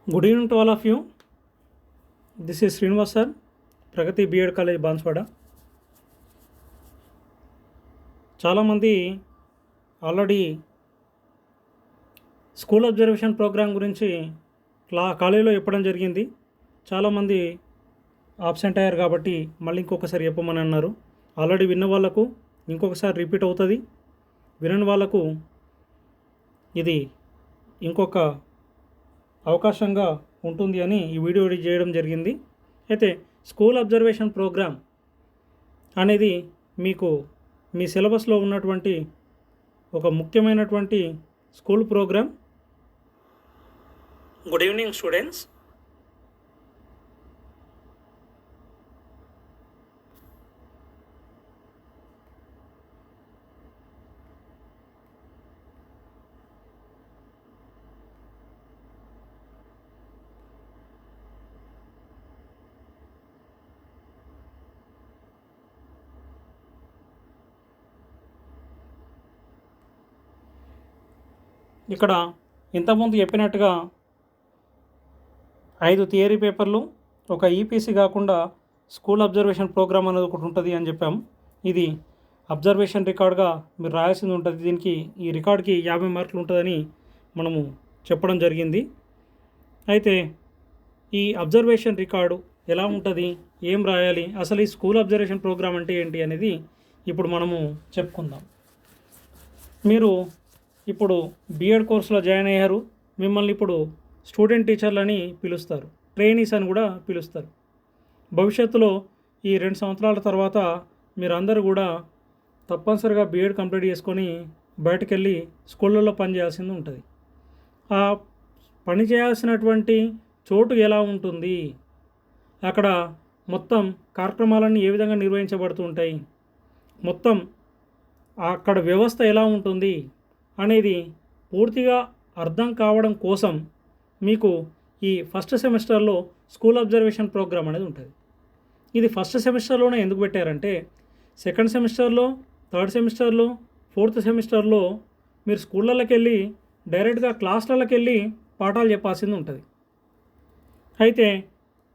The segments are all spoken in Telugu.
Good evening to all of you. This is Srinivas sir, Pragati B.Ed College, Banswada. చాలామంది ఆల్రెడీ స్కూల్ అబ్జర్వేషన్ ప్రోగ్రామ్ గురించి కాలేజీలో చెప్పడం జరిగింది. చాలామంది ఆబ్సెంట్ అయ్యారు కాబట్టి మళ్ళీ ఇంకొకసారి చెప్పమని అన్నారు. ఆల్రెడీ విన్న వాళ్ళకు ఇంకొకసారి రిపీట్ అవుతుంది, వినని వాళ్ళకు ఇది ఇంకొక అవకాశంగా ఉంటుంది అని ఈ వీడియో చేయడం జరిగింది. అయితే స్కూల్ అబ్జర్వేషన్ ప్రోగ్రామ్ అనేది మీకు మీ సిలబస్లో ఉన్నటువంటి ఒక ముఖ్యమైనటువంటి school programme. Good evening students. ఇక్కడ ఇంతకుముందు చెప్పినట్టుగా 5 థియరీ పేపర్లు, ఒక ఈపీసీ కాకుండా స్కూల్ అబ్జర్వేషన్ ప్రోగ్రామ్ అనేది ఒకటి ఉంటుంది అని చెప్పాము. ఇది అబ్జర్వేషన్ రికార్డ్గా మీరు రాయాల్సింది ఉంటుంది. దీనికి ఈ రికార్డ్కి 50 మార్కులు ఉంటుందని మనము చెప్పడం జరిగింది. అయితే ఈ అబ్జర్వేషన్ రికార్డు ఎలా ఉంటుంది, ఏం రాయాలి, అసలు ఈ స్కూల్ అబ్జర్వేషన్ ప్రోగ్రామ్ అంటే ఏంటి అనేది ఇప్పుడు మనము చెప్పుకుందాం. మీరు ఇప్పుడు బీఎడ్ కోర్సులో జాయిన్ అయ్యారు. మిమ్మల్ని ఇప్పుడు స్టూడెంట్ టీచర్లని పిలుస్తారు, ట్రైనీస్ అని కూడా పిలుస్తారు. భవిష్యత్తులో ఈ 2 సంవత్సరాల తర్వాత మీరందరూ కూడా తప్పనిసరిగా బీఎడ్ కంప్లీట్ చేసుకొని బయటకు వెళ్ళి స్కూళ్ళల్లో పనిచేయాల్సింది ఉంటుంది. ఆ పని చేయాల్సినటువంటి చోటు ఎలా ఉంటుంది, అక్కడ మొత్తం కార్యక్రమాలన్నీ ఏ విధంగా నిర్వహించబడుతూ ఉంటాయి, మొత్తం అక్కడ వ్యవస్థ ఎలా ఉంటుంది అనేది పూర్తిగా అర్థం కావడం కోసం మీకు ఈ ఫస్ట్ సెమిస్టర్లో స్కూల్ అబ్జర్వేషన్ ప్రోగ్రామ్ అనేది ఉంటుంది. ఇది ఫస్ట్ సెమిస్టర్లోనే ఎందుకు పెట్టారంటే, సెకండ్ సెమిస్టర్లో, థర్డ్ సెమిస్టర్లో, ఫోర్త్ సెమిస్టర్లో మీరు స్కూళ్ళకి వెళ్ళి డైరెక్ట్గా క్లాసులకి వెళ్ళి పాఠాలు చెప్పాల్సింది ఉంటుంది. అయితే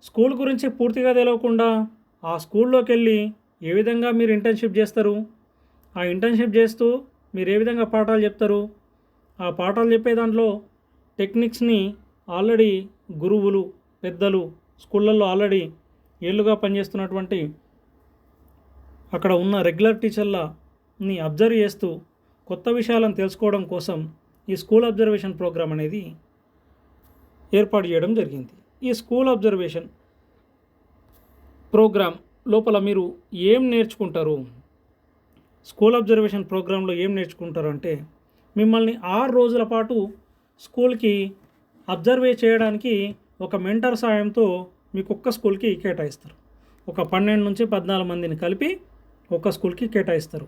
స్కూల్ గురించి పూర్తిగా తెలియకుండా ఆ స్కూల్లోకి వెళ్ళి ఏ విధంగా మీరు ఇంటర్న్షిప్ చేస్తారు, ఆ ఇంటర్న్షిప్ చేస్తూ మీరు ఏ విధంగా పాఠాలు చెప్తారు, ఆ పాఠాలు చెప్పే దాంట్లో టెక్నిక్స్ని ఆల్రెడీ గురువులు, పెద్దలు స్కూళ్ళల్లో ఆల్రెడీ ఏళ్ళుగా పనిచేస్తున్నటువంటి అక్కడ ఉన్న రెగ్యులర్ టీచర్లని అబ్జర్వ్ చేస్తూ కొత్త విషయాలను తెలుసుకోవడం కోసం ఈ స్కూల్ అబ్జర్వేషన్ ప్రోగ్రామ్ అనేది ఏర్పాటు చేయడం జరిగింది. ఈ స్కూల్ అబ్జర్వేషన్ ప్రోగ్రామ్ లోపల మీరు ఏం నేర్చుకుంటారు, స్కూల్ అబ్జర్వేషన్ ప్రోగ్రాంలో ఏం నేర్చుకుంటారు అంటే, మిమ్మల్ని 6 రోజుల పాటు స్కూల్కి అబ్జర్వే చేయడానికి ఒక మెంటర్ సాయంతో మీకు ఒక్క స్కూల్కి కేటాయిస్తారు. ఒక 12 నుంచి 14 మందిని కలిపి ఒక స్కూల్కి కేటాయిస్తారు.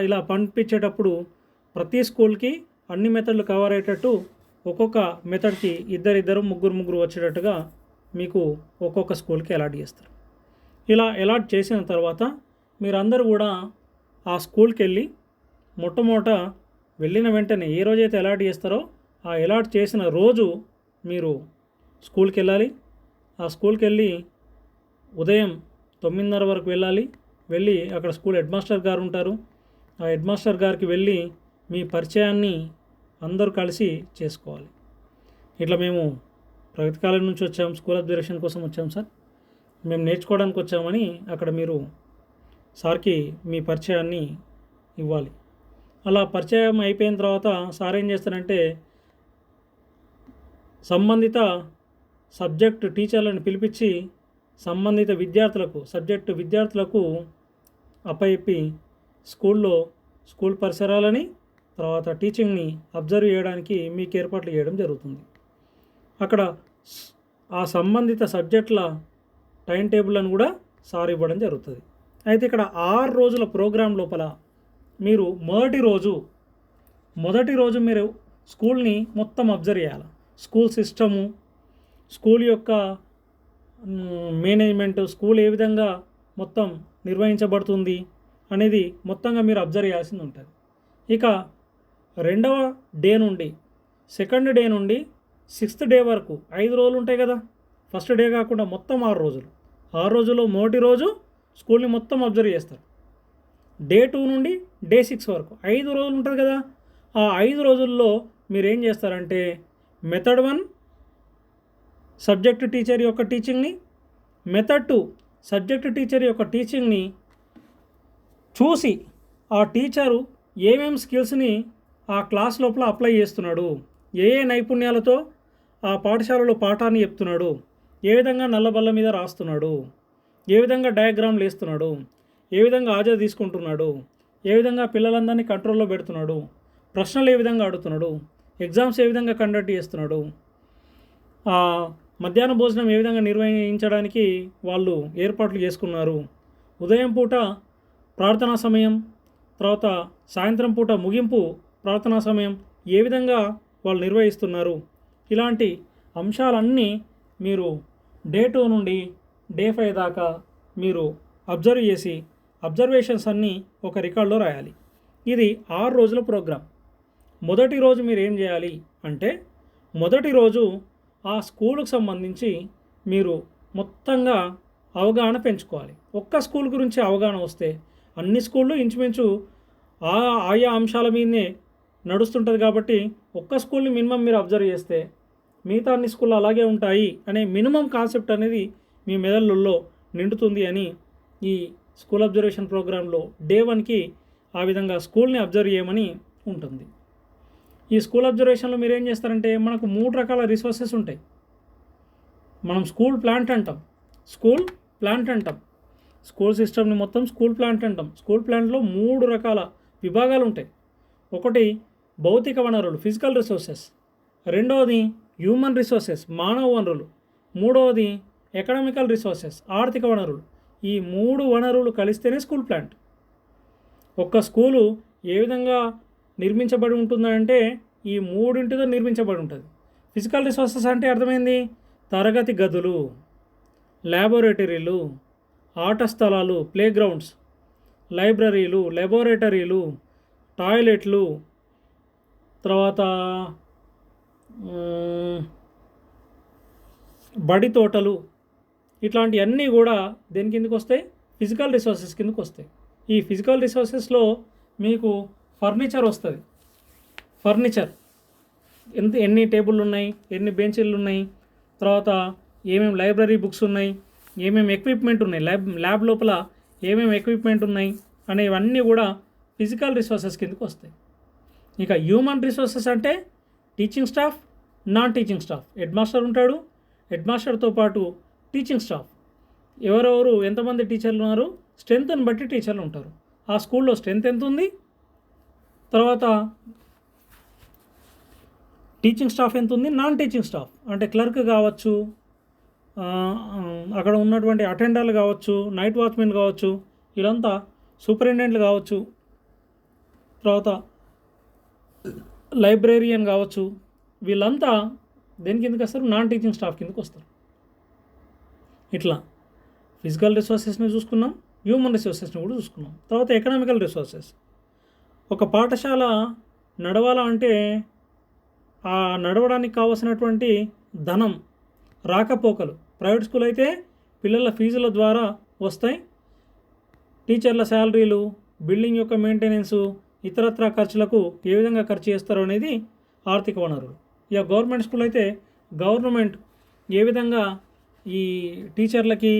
ఇలా పంపించేటప్పుడు ప్రతి స్కూల్కి అన్ని మెథడ్లు కవర్ అయ్యేటట్టు ఒక్కొక్క మెథడ్కి ఇద్దరు ముగ్గురు వచ్చేటట్టుగా మీకు ఒక్కొక్క స్కూల్కి అలాట్ చేస్తారు. ఇలా అలాట్ చేసిన తర్వాత మీరందరూ కూడా ఆ స్కూల్కి వెళ్ళి మొట్టమొదట వెళ్ళిన వెంటనే ఏ రోజైతే అలాట్ చేస్తారో ఆ అలాట్ చేసిన రోజు మీరు స్కూల్కి వెళ్ళాలి. ఆ స్కూల్కి వెళ్ళి ఉదయం 9:30 వరకు వెళ్ళి అక్కడ స్కూల్ హెడ్ మాస్టర్ గారు ఉంటారు. ఆ హెడ్ మాస్టర్ గారికి వెళ్ళి మీ పరిచయాన్ని అందరూ కలిసి చేసుకోవాలి. ఇట్లా మేము ప్రగతి కాలేజ్ నుంచి వచ్చాము, స్కూల్ అబ్జర్వేషన్ కోసం వచ్చాము సార్, మేము నేర్చుకోవడానికి వచ్చామని అక్కడ మీరు సార్కి మీ పరిచయాన్ని ఇవ్వాలి. అలా పరిచయం అయిపోయిన తర్వాత సార్ ఏం చేస్తారంటే, సంబంధిత సబ్జెక్ట్ టీచర్లను పిలిపించి సంబంధిత సబ్జెక్టు విద్యార్థులకు అప్పచెప్పి స్కూల్ పరిసరాలని తర్వాత టీచింగ్ని అబ్జర్వ్ చేయడానికి మీకు ఏర్పాట్లు చేయడం జరుగుతుంది. అక్కడ ఆ సంబంధిత సబ్జెక్టుల టైం టేబుల్లను కూడా సార్ ఇవ్వడం జరుగుతుంది. అయితే ఇక్కడ 6 రోజుల ప్రోగ్రాం లోపల మీరు మొదటి రోజు మీరు స్కూల్ని మొత్తం అబ్జర్వ్ చేయాలి. స్కూల్ సిస్టము, స్కూల్ యొక్క మేనేజ్మెంట్, స్కూల్ ఏ విధంగా మొత్తం నిర్వహించబడుతుంది అనేది మొత్తంగా మీరు అబ్జర్వ్ చేయాల్సింది ఉంటుంది. ఇక సెకండ్ డే నుండి 6th డే వరకు 5 రోజులు ఉంటాయి కదా. ఫస్ట్ డే కాకుండా మొత్తం 6 రోజులు. 6 రోజుల్లో మొదటి రోజు స్కూల్ని మొత్తం అబ్జర్వ్ చేస్తారు. డే 2 నుండి డే 6 వరకు 5 రోజులు ఉంటుంది కదా. ఆ 5 రోజుల్లో మీరు ఏం చేస్తారంటే మెథడ్ 1 సబ్జెక్ట్ టీచర్ యొక్క టీచింగ్ని, మెథడ్ 2 సబ్జెక్ట్ టీచర్ యొక్క టీచింగ్ని చూసి ఆ టీచరు ఏమేమి స్కిల్స్ని ఆ క్లాస్ లోపల అప్లై చేస్తున్నాడు, ఏ నైపుణ్యాలతో ఆ పాఠశాలలో పాఠాన్ని చెప్తున్నాడు, ఏ విధంగా నల్లబల్ల మీద రాస్తున్నాడు, ఏ విధంగా డయాగ్రామ్లు వేస్తున్నాడు, ఏ విధంగా హాజరు తీసుకుంటున్నాడు, ఏ విధంగా పిల్లలందరినీ కంట్రోల్లో పెడుతున్నాడు, ప్రశ్నలు ఏ విధంగా అడుగుతున్నాడు, ఎగ్జామ్స్ ఏ విధంగా కండక్ట్ చేస్తున్నాడు, మధ్యాహ్న భోజనం ఏ విధంగా నిర్వహించడానికి వాళ్ళు ఏర్పాట్లు చేసుకున్నారు, ఉదయం పూట ప్రార్థనా సమయం, తర్వాత సాయంత్రం పూట ముగింపు ప్రార్థనా సమయం ఏ విధంగా వాళ్ళు నిర్వహిస్తున్నారు. ఇలాంటి అంశాలన్నీ మీరు డే 2 నుండి డే 5 దాకా మీరు అబ్జర్వ్ చేసి అబ్జర్వేషన్స్ అన్నీ ఒక రికార్డులో రాయాలి. ఇది 6 రోజుల ప్రోగ్రాం. మొదటి రోజు మీరు ఏం చేయాలి అంటే మొదటి రోజు ఆ స్కూలుకు సంబంధించి మీరు మొత్తంగా అవగాహన పెంచుకోవాలి. ఒక్క స్కూల్ గురించి అవగాహన వస్తే అన్ని స్కూళ్ళు ఇంచుమించు ఆయా అంశాల మీదనే నడుస్తుంటుంది కాబట్టి ఒక్క స్కూల్ని మినిమం మీరు అబ్జర్వ్ చేస్తే మిగతా అన్ని స్కూళ్ళు అలాగే ఉంటాయి అనే మినిమం కాన్సెప్ట్ అనేది మీ మెదళ్ళల్లో నిండుతుంది అని ఈ స్కూల్ అబ్జర్వేషన్ ప్రోగ్రాంలో డే 1కి ఆ విధంగా స్కూల్ని అబ్జర్వ్ చేయమని ఉంటుంది. ఈ స్కూల్ అబ్జర్వేషన్లో మీరు ఏం చేస్తారంటే మనకు 3 రకాల రిసోర్సెస్ ఉంటాయి. మనం స్కూల్ ప్లాంట్ అంటాం, స్కూల్ సిస్టమ్ని మొత్తం స్కూల్ ప్లాంట్ అంటాం. స్కూల్ ప్లాంట్లో 3 రకాల విభాగాలు ఉంటాయి. ఒకటి భౌతిక వనరులు, ఫిజికల్ రిసోర్సెస్. రెండవది హ్యూమన్ రిసోర్సెస్, మానవ వనరులు. మూడవది ఎకనామికల్ రిసోర్సెస్, ఆర్థిక వనరులు. ఈ 3 వనరులు కలిస్తేనే స్కూల్ ప్లాంట్. ఒక్క స్కూలు ఏ విధంగా నిర్మించబడి ఉంటుందంటే ఈ 3తో నిర్మించబడి ఉంటుంది. ఫిజికల్ రిసోర్సెస్ అంటే అర్థమైంది, తరగతి గదులు, ల్యాబొరేటరీలు, ఆట స్థలాలు, ప్లే గ్రౌండ్స్, లైబ్రరీలు, లెబొరేటరీలు, టాయిలెట్లు, తర్వాత బడి తోటలు, ఇట్లాంటివన్నీ కూడా దేని కిందకు వస్తాయి, ఫిజికల్ రిసోర్సెస్ కిందకు వస్తాయి. ఈ ఫిజికల్ రిసోర్సెస్లో మీకు ఫర్నిచర్ వస్తుంది. ఫర్నిచర్ ఎన్ని టేబుల్ ఉన్నాయి, ఎన్ని బెంచీలు ఉన్నాయి, తర్వాత ఏమేమి లైబ్రరీ బుక్స్ ఉన్నాయి, ఏమేమి ఎక్విప్మెంట్ ఉన్నాయి, ల్యాబ్ లోపల ఏమేమి ఎక్విప్మెంట్ ఉన్నాయి అనేవన్నీ కూడా ఫిజికల్ రిసోర్సెస్ కిందకు వస్తాయి. ఇక హ్యూమన్ రిసోర్సెస్ అంటే teaching staff, non teaching staff. Head master ఉంటాడు, హెడ్ మాస్టర్తో పాటు టీచింగ్ స్టాఫ్. ఎవరెవరు ఎంతమంది టీచర్లు ఉన్నారు, స్ట్రెంత్ని బట్టి టీచర్లు ఉంటారు. ఆ స్కూల్లో స్ట్రెంత్ ఎంత ఉంది, తర్వాత టీచింగ్ స్టాఫ్ ఎంత ఉంది, నాన్ టీచింగ్ స్టాఫ్ అంటే క్లర్క్ కావచ్చు, అక్కడ ఉన్నటువంటి అటెండర్లు కావచ్చు, నైట్ వాచ్మెన్ కావచ్చు, వీళ్ళంతా సూపరింటెండెంట్లు కావచ్చు, తర్వాత లైబ్రేరియన్ కావచ్చు, వీళ్ళంతా దేని కిందకి వస్తారు, నాన్ టీచింగ్ స్టాఫ్ కిందకి వస్తారు. ఇట్లా ఫిజికల్ రిసోర్సెస్ని చూసుకున్నాం, హ్యూమన్ రిసోర్సెస్ని కూడా చూసుకున్నాం. తర్వాత ఎకనామికల్ రిసోర్సెస్. ఒక పాఠశాల నడవాలా అంటే ఆ నడవడానికి కావాల్సినటువంటి ధనం, రాకపోకలు. ప్రైవేట్ స్కూల్ అయితే పిల్లల ఫీజుల ద్వారా వస్తాయి. టీచర్ల శాలరీలు, బిల్డింగ్ యొక్క మెయింటెనెన్సు, ఇతరత్ర ఖర్చులకు ఏ విధంగా ఖర్చు చేస్తారో అనేది ఆర్థిక వనరులు. ఇక గవర్నమెంట్ స్కూల్ అయితే గవర్నమెంట్ ఏ విధంగా ఈ టీచర్లకి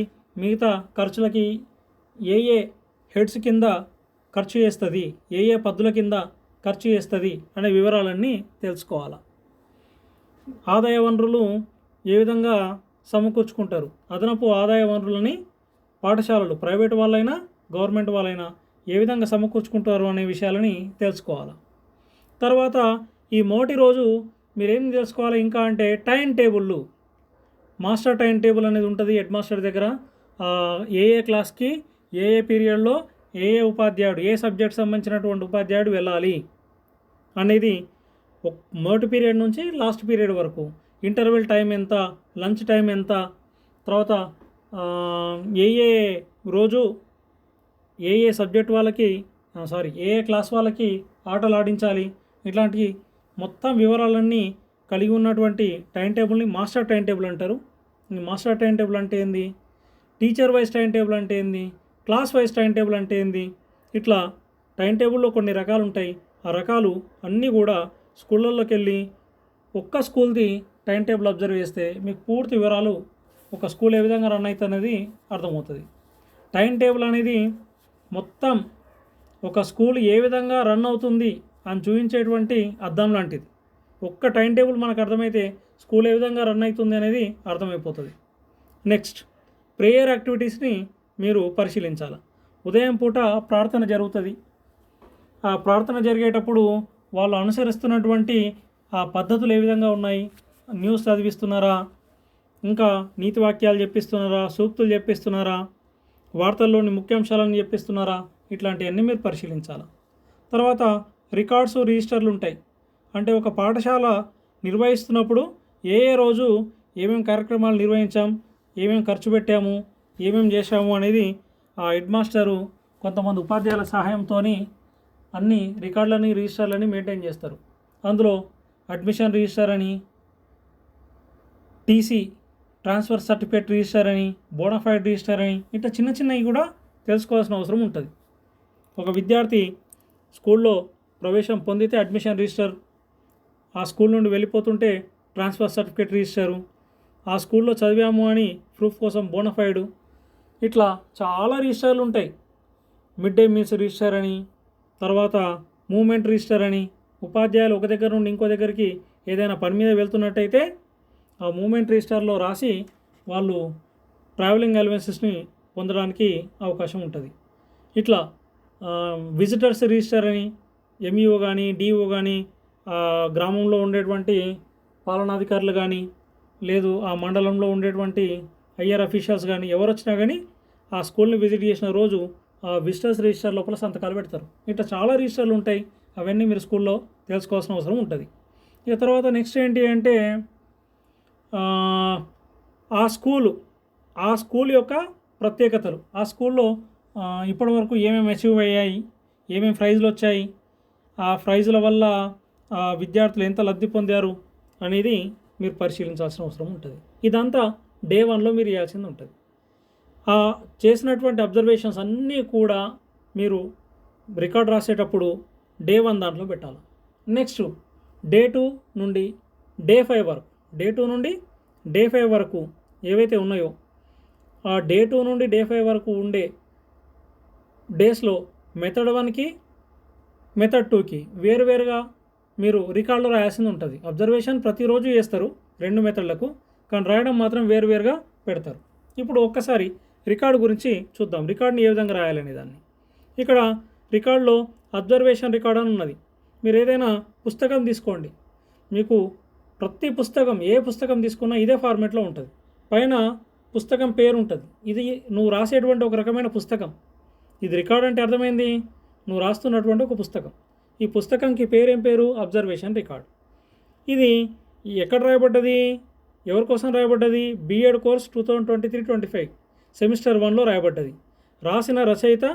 మిగతా ఖర్చులకి ఏ హెడ్స్ కింద ఖర్చు చేస్తుంది, ఏ పద్ధతుల కింద ఖర్చు చేస్తుంది అనే వివరాలన్నీ తెలుసుకోవాలి. ఆదాయ వనరులు ఏ విధంగా సమకూర్చుకుంటారు, అదనపు ఆదాయ వనరులని పాఠశాలలు ప్రైవేట్ వాళ్ళైనా గవర్నమెంట్ వాళ్ళైనా ఏ విధంగా సమకూర్చుకుంటారు అనే విషయాలని తెలుసుకోవాలి. తర్వాత ఈ మొదటి రోజు మీరేం తెలుసుకోవాలి ఇంకా అంటే టైం టేబుళ్ళు. మాస్టర్ టైం టేబుల్ అనేది ఉంటుంది హెడ్ మాస్టర్ దగ్గర. ఏ క్లాస్కి ఏ పీరియడ్లో ఏ ఉపాధ్యాయుడు, ఏ సబ్జెక్ట్ సంబంధించినటువంటి ఉపాధ్యాయుడు వెళ్ళాలి అనేది మొదటి పీరియడ్ నుంచి లాస్ట్ పీరియడ్ వరకు. ఇంటర్వెల్ టైం ఎంత, లంచ్ టైం ఎంత, తర్వాత ఏ రోజు ఏ సబ్జెక్ట్ వాళ్ళకి ఏ క్లాస్ వాళ్ళకి ఆటలు ఆడించాలి, ఇట్లాంటి మొత్తం వివరాలన్నీ కలిగి ఉన్నటువంటి టైం టేబుల్ని మాస్టర్ టైం టేబుల్ అంటారు. ఈ మాస్టర్ టైం టేబుల్ అంటే ఏంది, టీచర్ వైజ్ టైం టేబుల్ అంటే ఏంది, క్లాస్ వైజ్ టైం టేబుల్ అంటే ఏంది, ఇట్లా టైం టేబుల్లో కొన్ని రకాలు ఉంటాయి. ఆ రకాలు అన్నీ కూడా స్కూళ్ళల్లోకి వెళ్ళి ఒక్క స్కూల్ది టైం టేబుల్ అబ్జర్వ్ చేస్తే మీకు పూర్తి వివరాలు ఒక స్కూల్ ఏ విధంగా రన్ అవుతుంది అనేది అర్థమవుతుంది. టైం టేబుల్ అనేది మొత్తం ఒక స్కూల్ ఏ విధంగా రన్ అవుతుంది అని చూపించేటువంటి అద్దం లాంటిది. ఒక్క టైం టేబుల్ మనకు అర్థమైతే స్కూల్ ఏ విధంగా రన్ అవుతుంది అనేది అర్థమైపోతుంది. నెక్స్ట్, ప్రేయర్ యాక్టివిటీస్ని మీరు పరిశీలించాలి. ఉదయం పూట ప్రార్థన జరుగుతుంది. ఆ ప్రార్థన జరిగేటప్పుడు వాళ్ళు అనుసరిస్తున్నటువంటి ఆ పద్ధతులు ఏ విధంగా ఉన్నాయి, న్యూస్ చదివిస్తున్నారా, ఇంకా నీతి వాక్యాలు చెప్పిస్తున్నారా, సూక్తులు చెప్పిస్తున్నారా, వార్తల్లోని ముఖ్యాంశాలను చెప్పిస్తున్నారా, ఇట్లాంటివన్నీ మీరు పరిశీలించాలి. తర్వాత రికార్డ్స్, రిజిస్టర్లు ఉంటాయి. అంటే ఒక పాఠశాల నిర్వహిస్తున్నప్పుడు ఏ రోజు ఏమేమి కార్యక్రమాలు నిర్వహించాం, ఏమేమి ఖర్చు పెట్టాము, ఏమేమి చేశాము అనేది ఆ హెడ్ మాస్టరు కొంతమంది ఉపాధ్యాయుల సహాయంతో అన్ని రికార్డులని, రిజిస్టర్లని మెయింటైన్ చేస్తారు. అందులో అడ్మిషన్ రిజిస్టర్ అని, టీసీ ట్రాన్స్ఫర్ సర్టిఫికేట్ రిజిస్టర్ అని, బోనాఫైడ్ రిజిస్టర్ అని, ఇట్లా చిన్న చిన్నవి కూడా తెలుసుకోవాల్సిన అవసరం ఉంటుంది. ఒక విద్యార్థి స్కూల్లో ప్రవేశం పొందితే అడ్మిషన్ రిజిస్టర్, ఆ స్కూల్ నుండి వెళ్ళిపోతుంటే ట్రాన్స్ఫర్ సర్టిఫికేట్ రిజిస్టరు, ఆ స్కూల్లో చదివాము అని ప్రూఫ్ కోసం బోనాఫైడ్, ఇట్లా చాలా రిజిస్టర్లు ఉంటాయి. మిడ్ డే మీల్స్ రిజిస్టర్ అని, తర్వాత మూవ్మెంట్ రిజిస్టర్ అని, ఉపాధ్యాయులు ఒక దగ్గర నుండి ఇంకో దగ్గరికి ఏదైనా పని మీద వెళ్తున్నట్టయితే ఆ మూవ్మెంట్ రిజిస్టర్లో రాసి వాళ్ళు ట్రావెలింగ్ అలవెన్సెస్ని పొందడానికి అవకాశం ఉంటుంది. ఇట్లా విజిటర్స్ రిజిస్టర్ అని, ఎంఈఓ కానీ, డిఓ కానీ, గ్రామంలో ఉండేటువంటి పాలనాధికారులు కానీ, లేదు ఆ మండలంలో ఉండేటువంటి హయ్యర్ అఫీషియల్స్ కానీ ఎవరు వచ్చినా కానీ ఆ స్కూల్ని విజిట్ చేసిన రోజు ఆ విజిటర్స్ రిజిస్టర్ లోపల సంతకాలు పెడతారు. ఇట్లా చాలా రిజిస్టర్లు ఉంటాయి. అవన్నీ మీరు స్కూల్లో తెలుసుకోవాల్సిన అవసరం ఉంటుంది. ఇక తర్వాత నెక్స్ట్ ఏంటి అంటే ఆ స్కూల్ యొక్క ప్రత్యేకతలు, ఆ స్కూల్లో ఇప్పటివరకు ఏమేమి అచీవ్ అయ్యాయి, ఏమేమి ప్రైజులు వచ్చాయి, ఆ ప్రైజుల వల్ల విద్యార్థులు ఎంత లబ్ధి పొందారు అనేది మీరు పరిశీలించాల్సిన అవసరం ఉంటుంది. ఇదంతా డే 1లో మీరు చేయాల్సింది ఉంటుంది. ఆ చేసినటువంటి అబ్జర్వేషన్స్ అన్నీ కూడా మీరు రికార్డ్ రాసేటప్పుడు డే 1 దాంట్లో పెట్టాలి. నెక్స్ట్ డే 2 నుండి డే 5 వరకు, డే 2 నుండి డే 5 వరకు ఏవైతే ఉన్నాయో ఆ డే 2 నుండి డే 5 వరకు ఉండే డేస్లో మెథడ్ 1కి మెథడ్ 2కి వేరువేరుగా మీరు రికార్డులో రాయాల్సింది ఉంటుంది. అబ్జర్వేషన్ ప్రతిరోజు చేస్తారు 2 మెథడ్లకు, కానీ రాయడం మాత్రం వేరువేరుగా పెడతారు. ఇప్పుడు ఒక్కసారి రికార్డు గురించి చూద్దాం. రికార్డుని ఏ విధంగా రాయాలనే దాన్ని. ఇక్కడ రికార్డులో అబ్జర్వేషన్ రికార్డ్ అని ఉన్నది. మీరు ఏదైనా పుస్తకం తీసుకోండి, మీకు ప్రతి పుస్తకం ఏ పుస్తకం తీసుకున్నా ఇదే ఫార్మేట్లో ఉంటుంది. పైన పుస్తకం పేరు ఉంటుంది. ఇది నువ్వు రాసేటువంటి ఒక రకమైన పుస్తకం. ఇది రికార్డ్ అంటే అర్థమైంది, నువ్వు రాస్తున్నటువంటి ఒక పుస్తకం. ఈ పుస్తకంకి పేరేం పేరు? Observation record. ఇది ఎక్కడ రాయబడ్డది, ఎవరి కోసం రాయబడ్డది? బీఎడ్ కోర్స్ 2023-25 సెమిస్టర్ 1లో రాయబడ్డది. రాసిన రచయిత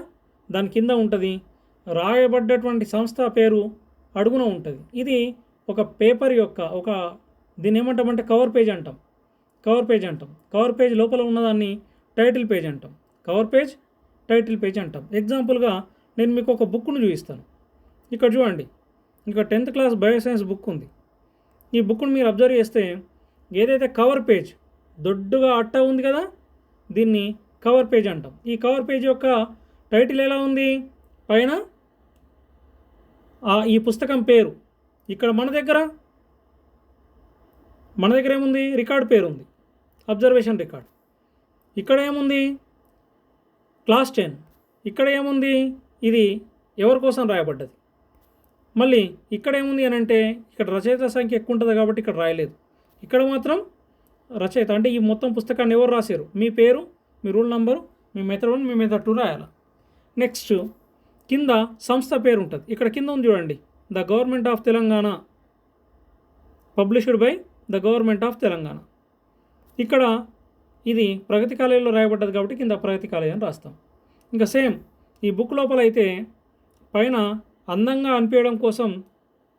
దాని కింద ఉంటుంది, రాయబడ్డటువంటి సంస్థ పేరు అడుగున ఉంటుంది. ఇది ఒక పేపర్ యొక్క దీన్ని ఏమంటామంటే కవర్ పేజ్ అంటాం. కవర్ పేజ్ లోపల ఉన్నదాన్ని టైటిల్ పేజ్ అంటాం. కవర్ పేజ్, టైటిల్ పేజ్ అంటాం. ఎగ్జాంపుల్గా నేను మీకు ఒక బుక్ను చూపిస్తాను. ఇక్కడ చూడండి, ఇక్కడ 10th క్లాస్ బయోసైన్స్ బుక్ ఉంది. ఈ బుక్ను మీరు అబ్జర్వ్ చేస్తే ఏదైతే కవర్ పేజ్ దొడ్డుగా అట్ట ఉంది కదా, దీన్ని కవర్ పేజ్ అంటాం. ఈ కవర్ పేజ్ యొక్క టైటిల్ ఎలా ఉంది? పైన ఈ పుస్తకం పేరు. ఇక్కడ మన దగ్గర ఏముంది? రికార్డ్ పేరు ఉంది, అబ్జర్వేషన్ రికార్డ్. ఇక్కడ ఏముంది? క్లాస్ 10. ఇక్కడ ఏముంది? ఇది ఎవరి కోసం రాయబడ్డది. మళ్ళీ ఇక్కడ ఏముంది అని అంటే ఇక్కడ రచయిత సంఖ్య ఎక్కువ ఉంటుంది కాబట్టి ఇక్కడ రాయలేదు. ఇక్కడ మాత్రం రచయిత అంటే ఈ మొత్తం పుస్తకాన్ని ఎవరు రాశారు, మీ పేరు, మీ రూల్ నంబరు, మీ మెథడ్ 1, మీ మెథడ్ 2 రాయాలి. నెక్స్ట్ కింద సంస్థ పేరు ఉంటుంది. ఇక్కడ కింద ఉంది చూడండి, the government of Telangana, published by the government of Telangana. ఇక్కడ ఇది ప్రగతి కాలేజీలో రాయబడ్డది కాబట్టి కింద ప్రగతి కాలేజీ అని రాస్తాం. ఇంకా సేమ్ ఈ బుక్ లోపల అయితే పైన అందంగా అనిపించడం కోసం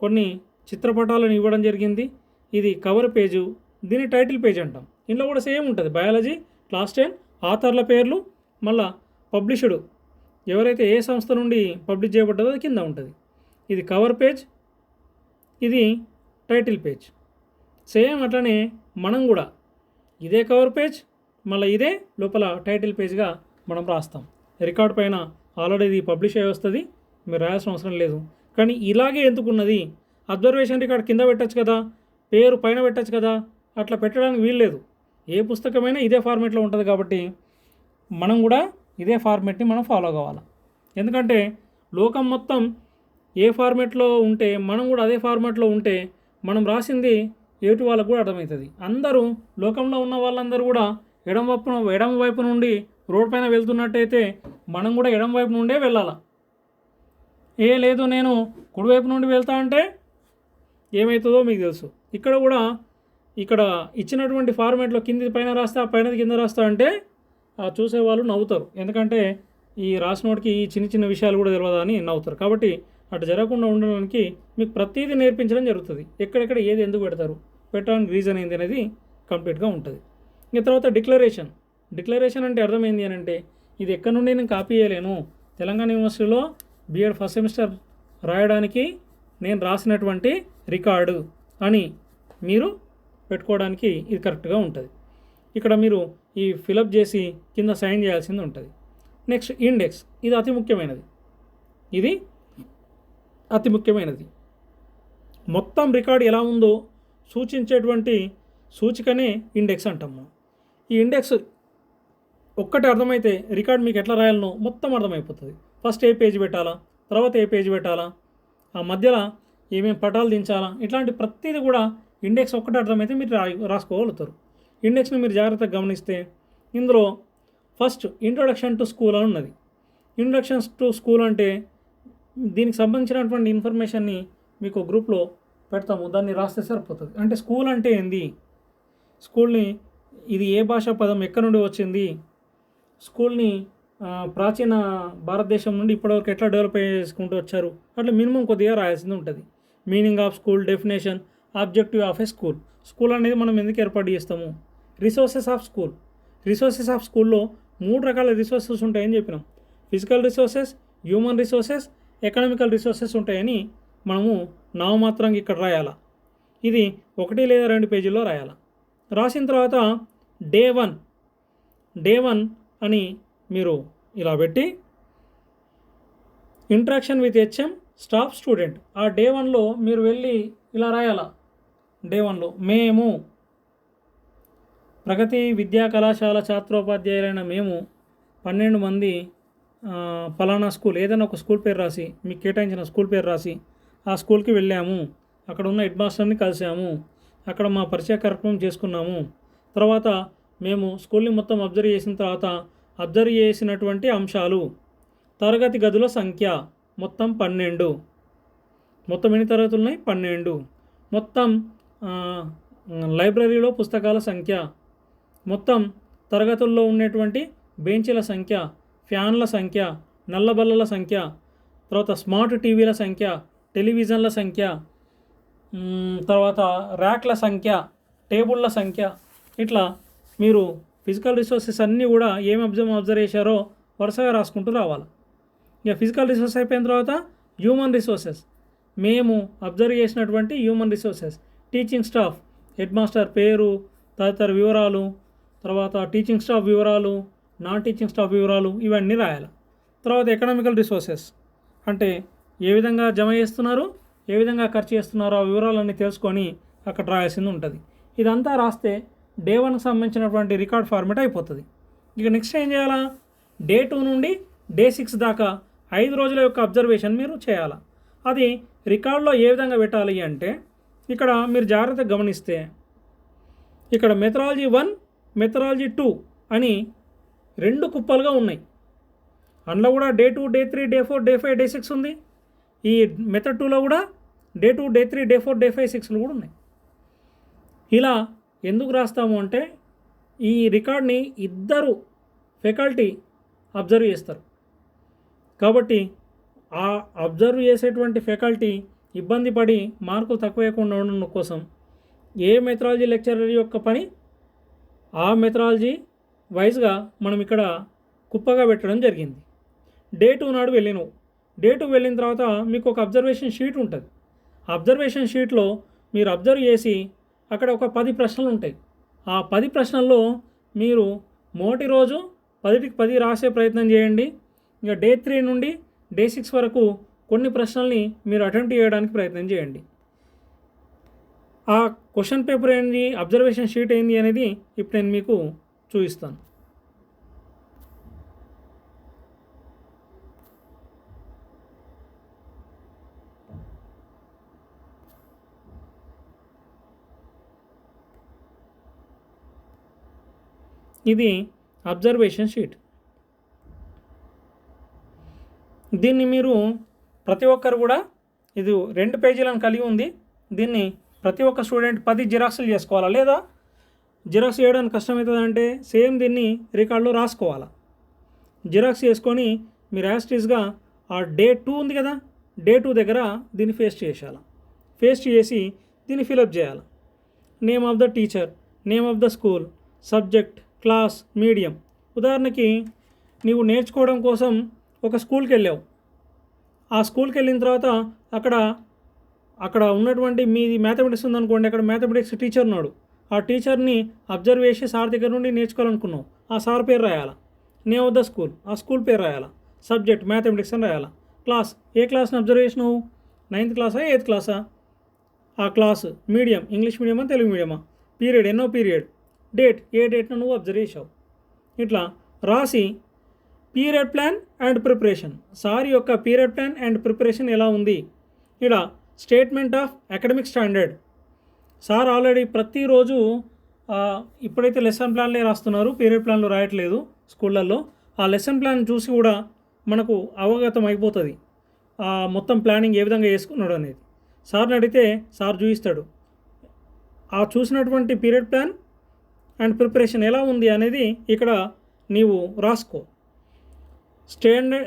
కొన్ని చిత్రపటాలను ఇవ్వడం జరిగింది. ఈ ఇది కవర్ పేజు, దీన్ని టైటిల్ పేజ్ అంటాం. ఇందులో కూడా సేమ్ ఉంటుంది. బయాలజీ క్లాస్ 10 ఆథర్ల పేర్లు, మళ్ళా పబ్లిష్డ్ ఎవరైతే ఏ సంస్థ నుండి పబ్లిష్ చేయబడ్డదో అది కింద ఉంటుంది. ఇది కవర్ పేజ్, ఇది టైటిల్ పేజ్. సేమ్ అట్లనే మనం కూడా ఇదే కవర్ పేజ్, మళ్ళీ ఇదే లోపల టైటిల్ పేజ్గా మనం రాస్తాం. రికార్డ్ పైన ఆల్రెడీ ఇది పబ్లిష్ అయ్యి వస్తుంది, మీరు రాయాల్సిన అవసరం లేదు. కానీ ఇలాగే ఎందుకున్నది, అబ్జర్వేషన్ రికార్డ్ కింద పెట్టచ్చు కదా, పేరు పైన పెట్టచ్చు కదా, అట్లా పెట్టడానికి వీల్లేదు. ఏ పుస్తకమైనా ఇదే ఫార్మేట్లో ఉంటుంది కాబట్టి మనం కూడా ఇదే ఫార్మేట్ని మనం ఫాలో కావాలి. ఎందుకంటే లోకం మొత్తం ఏ ఫార్మేట్లో ఉంటే మనం కూడా అదే ఫార్మాట్లో ఉంటే మనం రాసింది ఏటు వాళ్ళకు కూడా అర్థమవుతుంది. అందరూ లోకంలో ఉన్న వాళ్ళందరూ కూడా ఎడమ వైపు నుండి రోడ్ పైన వెళ్తున్నట్టయితే మనం కూడా ఎడమ వైపు నుండే వెళ్ళాలి. లేదు నేను కుడివైపు నుండి వెళ్తా అంటే ఏమవుతుందో మీకు తెలుసు. ఇక్కడ కూడా ఇక్కడ ఇచ్చినటువంటి ఫార్మేట్లో కింది పైన రాస్తా, పైనది కింద రాస్తా అంటే చూసేవాళ్ళు నవ్వుతారు. ఎందుకంటే ఈ రాసినోడికి ఈ చిన్న చిన్న విషయాలు కూడా తెలియదా అని నవ్వుతారు. కాబట్టి అటు జరగకుండా ఉండడానికి మీకు ప్రతిదీ నేర్పించడం జరుగుతుంది. ఎక్కడెక్కడ ఏది ఎందుకు పెట్టడానికి రీజన్ ఏంది అనేది కంప్లీట్గా ఉంటుంది. ఇంకా తర్వాత డిక్లరేషన్ అంటే అర్థమైంది అని అంటే ఇది ఎక్కడి నుండి నేను కాపీ చేయలేను, తెలంగాణ యూనివర్సిటీలో బీఎడ్ ఫస్ట్ సెమిస్టర్ రాయడానికి నేను రాసినటువంటి రికార్డు అని మీరు పెట్టుకోవడానికి ఇది కరెక్ట్గా ఉంటుంది. ఇక్కడ మీరు ఈ ఫిలప్ చేసి కింద సైన్ చేయాల్సింది ఉంటుంది. నెక్స్ట్ ఇండెక్స్, ఇది అతి ముఖ్యమైనది. మొత్తం రికార్డు ఎలా ఉందో సూచించేటువంటి సూచికనే ఇండెక్స్ అంటాము. ఈ ఇండెక్స్ ఒక్కటి అర్థమైతే రికార్డ్ మీకు ఎట్లా రాయాలనో మొత్తం అర్థమైపోతుంది. ఫస్ట్ ఏ పేజ్ పెట్టాలా, తర్వాత ఏ పేజ్ పెట్టాలా, ఆ మధ్యలో ఏమేమి పటాలు దించాలా, ఇట్లాంటి ప్రతిదీ కూడా ఇండెక్స్ ఒక్కటి అర్థమైతే మీరు రాసుకోగలుగుతారు. ఇండెక్స్ని మీరు జాగ్రత్తగా గమనిస్తే ఇందులో ఫస్ట్ ఇంట్రొడక్షన్ టు స్కూల్ అని ఉన్నది. ఇంట్రొడక్షన్స్ టు స్కూల్ అంటే దీనికి సంబంధించినటువంటి ఇన్ఫర్మేషన్ని మీకు గ్రూప్లో పెడతాము, దాన్ని రాస్తే సరిపోతుంది. అంటే స్కూల్ అంటే ఏంది, స్కూల్ని ఇది ఏ భాషా పదం ఎక్కడి నుండి వచ్చింది, స్కూల్ని ప్రాచీన భారతదేశం నుండి ఇప్పటివరకు ఎట్లా డెవలప్ చేసుకుంటూ వచ్చారు, అట్లా మినిమం కొద్దిగా రాయాల్సింది ఉంటుంది. Meaning of school, definition, objective of A school అనేది మనం ఎందుకు ఏర్పాటు చేస్తాము. రిసోర్సెస్ ఆఫ్ స్కూల్లో 3 రకాల రిసోర్సెస్ ఉంటాయని చెప్పినాం. Physical resources, human resources, economical resources ఉంటాయని మనము నామమాత్రంగా ఇక్కడ రాయాలా. ఇది 1 లేదా 2 పేజీల్లో రాయాలా. రాసిన తర్వాత డే వన్ అని మీరు ఇలా పెట్టి interaction with HM, staff, student. ఆ డే 1లో మీరు వెళ్ళి ఇలా రాయాలా. డే 1లో మేము ప్రగతి విద్యా కళాశాల ఛాత్రోపాధ్యాయులైన మేము 12 మంది ఫలానా స్కూల్, ఏదైనా ఒక స్కూల్ పేరు రాసి, మీకు కేటాయించిన స్కూల్ పేరు రాసి ఆ స్కూల్కి వెళ్ళాము, అక్కడ ఉన్న హెడ్ మాస్టర్ని కలిసాము, అక్కడ మా పరిచయ కార్యక్రమం చేసుకున్నాము. తర్వాత మేము స్కూల్ని మొత్తం అబ్జర్వ్ చేసిన తర్వాత అబ్జర్వ్ చేసినటువంటి అంశాలు, తరగతి గదుల సంఖ్య మొత్తం 12, మొత్తం ఎన్ని తరగతులు ఉన్నాయి 12, మొత్తం లైబ్రరీలో పుస్తకాల సంఖ్య, మొత్తం తరగతుల్లో ఉండేటువంటి బెంచీల సంఖ్య, ఫ్యాన్ల సంఖ్య, నల్లబల్లల సంఖ్య, తర్వాత స్మార్ట్ టీవీల సంఖ్య, టెలివిజన్ల సంఖ్య, తర్వాత ర్యాక్ల సంఖ్య, టేబుళ్ళ సంఖ్య. ఇట్లా మీరు ఫిజికల్ రిసోర్సెస్ అన్నీ కూడా ఏమి అబ్జర్వ్ చేశారో వరుసగా రాసుకుంటూ రావాలి. ఇక ఫిజికల్ రిసోర్సెస్ అయిపోయిన తర్వాత హ్యూమన్ రిసోర్సెస్, మేము అబ్జర్వ్ చేసినటువంటి human resources, teaching staff, head master పేరు, తదితర వివరాలు, తర్వాత టీచింగ్ స్టాఫ్ వివరాలు, నాన్ టీచింగ్ స్టాఫ్ వివరాలు, ఇవన్నీ రాయాలి. తర్వాత ఎకనామికల్ రిసోర్సెస్ అంటే ఏ విధంగా జమ చేస్తున్నారు, ఏ విధంగా ఖర్చు చేస్తున్నారో ఆ వివరాలన్నీ తెలుసుకొని అక్కడ రాయాల్సింది ఉంటుంది. ఇదంతా రాస్తే డే 1కి సంబంధించినటువంటి రికార్డ్ ఫార్మేట్ అయిపోతుంది. ఇక నెక్స్ట్ ఏం చేయాలా, డే 2 నుండి డే 6 దాకా 5 రోజుల యొక్క అబ్జర్వేషన్ మీరు చేయాలా. అది రికార్డులో ఏ విధంగా పెట్టాలి అంటే ఇక్కడ మీరు జాగ్రత్తగా గమనిస్తే ఇక్కడ మెథడాలజీ 1, మెథడాలజీ 2 అని 2 కుప్పలుగా ఉన్నాయి. అందులో కూడా day 2, day 3, day 4, day 5, day 6 ఉంది. ఈ మెథడ్ 2లో కూడా డే 2, డే 3, డే 4, డే 5, 6లు కూడా ఉన్నాయి. ఇలా ఎందుకు రాస్తాము అంటే ఈ రికార్డ్ని 2 ఫ్యాకల్టీ అబ్జర్వ్ చేస్తారు. కాబట్టి ఆ అబ్జర్వ్ చేసేటువంటి ఫ్యాకల్టీ ఇబ్బంది పడి మార్కులు తక్కువ వేయకుండా ఉండడం కోసం ఏ మెథడాలజీ లెక్చరర్ యొక్క పని ఆ మెథడాలజీ వైజ్గా మనం ఇక్కడ కుప్పగా పెట్టడం జరిగింది. డే 2 నాడు వెళ్ళినావు. డే 2 వెళ్ళిన తర్వాత మీకు ఒక అబ్జర్వేషన్ షీట్ ఉంటుంది. అబ్జర్వేషన్ షీట్లో మీరు అబ్జర్వ్ చేసి అక్కడ ఒక 10 ప్రశ్నలు ఉంటాయి. ఆ 10 ప్రశ్నల్లో మీరు మొదటి రోజు 10కి 10 రాసే ప్రయత్నం చేయండి. ఇంకా డే 3 నుండి డే 6 వరకు కొన్ని ప్రశ్నల్ని మీరు అటెంప్ట్ చేయడానికి ప్రయత్నం చేయండి. ఆ క్వశ్చన్ పేపర్ ఏంది, అబ్జర్వేషన్ షీట్ ఏంది అనేది ఇప్పుడు నేను మీకు చూపిస్తాను. ఇది అబ్జర్వేషన్ షీట్. దీన్ని మీరు ప్రతి ఒక్కరు కూడా ఇది 2 పేజీలను కలిగి ఉంది. దీన్ని ప్రతి ఒక్క స్టూడెంట్ 10 జిరాక్స్లు చేసుకోవాలా, లేదా జిరాక్స్ చేయడానికి కష్టమవుతుందంటే సేమ్ దీన్ని రికార్డులో రాసుకోవాలా. జిరాక్స్ చేసుకొని మీరు యాస్టీస్గా ఆ డే 2 ఉంది కదా, డే 2 దగ్గర దీన్ని పేస్ట్ చేసేయాలి. పేస్ట్ చేసి దీన్ని ఫిలప్ చేయాలి. Name of the teacher, name of the school, subject, class, medium. ఉదాహరణకి నీవు నేర్చుకోవడం కోసం ఒక స్కూల్కి వెళ్ళావు. ఆ స్కూల్కి వెళ్ళిన తర్వాత అక్కడ ఉన్నటువంటి మీది మ్యాథమెటిక్స్ ఉందనుకోండి, అక్కడ మ్యాథమెటిక్స్ టీచర్ ఉన్నాడు. ఆ టీచర్ని అబ్జర్వ్ చేసి సార్ దగ్గర నుండి నేర్చుకోవాలనుకున్నావు. ఆ సార్ పేరు రాయాలా. నేమ్ ఆఫ్ ద స్కూల్, ఆ స్కూల్ పేరు రాయాలా. సబ్జెక్ట్ మ్యాథమెటిక్స్ అని రాయాలా. క్లాస్, ఏ క్లాస్ని అబ్జర్వ్ చేసినావు, 9th క్లాసా 8th క్లాసా, ఆ క్లాస్. మీడియం, ఇంగ్లీష్ మీడియమా తెలుగు మీడియమా. పీరియడ్, ఎన్నో పీరియడ్. డేట్, ఏ డేట్ను నువ్వు అబ్జర్వ్ చేసావు. ఇట్లా రాసి period plan and preparation, sir యొక్క పీరియడ్ ప్లాన్ అండ్ ప్రిపరేషన్ ఎలా ఉంది. ఇక్కడ statement of academic standard, sir already ప్రతిరోజు ఇప్పుడైతే లెసన్ ప్లాన్లే రాస్తున్నారు, పీరియడ్ ప్లాన్లు రాయట్లేదు స్కూళ్ళల్లో. ఆ లెసన్ ప్లాన్ చూసి కూడా మనకు అవగతం అయిపోతుంది మొత్తం ప్లానింగ్ ఏ విధంగా చేసుకున్నాడు అనేది. సార్ని అడిగితే సార్ చూపిస్తాడు. ఆ చూసినటువంటి పీరియడ్ ప్లాన్ అండ్ ప్రిపరేషన్ ఎలా ఉంది అనేది ఇక్కడ నీవు రాసుకో.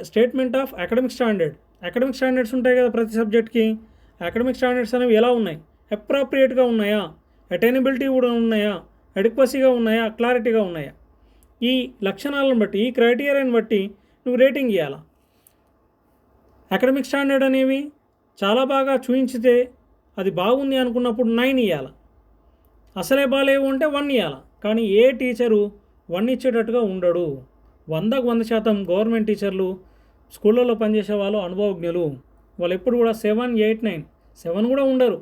Statement of academic standard, academic standards ఉంటాయి కదా ప్రతి సబ్జెక్ట్కి. అకాడమిక్ స్టాండర్డ్స్ అనేవి ఎలా ఉన్నాయి, అప్రాప్రియేట్గా ఉన్నాయా, అటైనబిలిటీ కూడా ఉన్నాయా, అడిక్వసీగా ఉన్నాయా, క్లారిటీగా ఉన్నాయా. ఈ లక్షణాలను బట్టి, ఈ క్రైటీరియాని బట్టి నువ్వు రేటింగ్ ఇవ్వాలా. అకాడమిక్ స్టాండర్డ్ అనేవి చాలా బాగా చూపించితే అది బాగుంది అనుకున్నప్పుడు 9 ఇవ్వాలి. అసలే బాగాలేవు అంటే 1 ఇవ్వాలి. కానీ ఏ టీచరు 1 ఇచ్చేటట్టుగా ఉండడు. 100% గవర్నమెంట్ టీచర్లు, స్కూళ్ళల్లో పనిచేసే వాళ్ళు అనుభవజ్ఞులు. వాళ్ళు ఎప్పుడు కూడా 7, 8, 9, 7 కూడా ఉండరు.